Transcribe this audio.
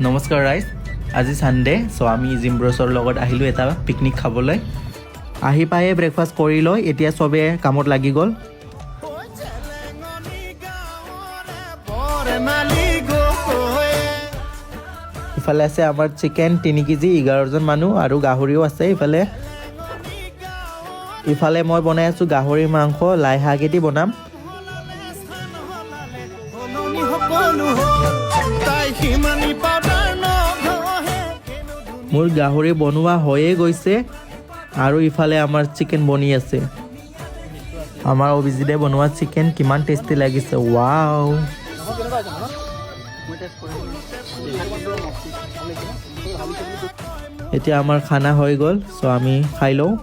নমস্কাৰ ৰাইজ, আজি ছানডে চ' আমি জিম ব্ৰছৰ লগত আহিলোঁ এটা পিকনিক খাবলৈ। আহি পায়ে ব্ৰেকফাষ্ট কৰি লৈ এতিয়া চবে কামত লাগি গ'ল। ইফালে আছে আমাৰ চিকেন 3 কেজি 11জন মানুহ আৰু গাহৰিও আছে। ইফালে মই বনাই আছোঁ গাহৰি মাংস, লাই শাকেদি বনাম। মোৰ গাহৰি বনোৱা হৈয়ে গৈছে আৰু ইফালে আমাৰ চিকেন বনি আছে। আমাৰ অভিজিতে বনোৱা চিকেন কিমান টেষ্টি লাগিছে, ৱাও। এতিয়া আমাৰ খানা হৈ গ'ল, চ' আমি খাই লওঁ।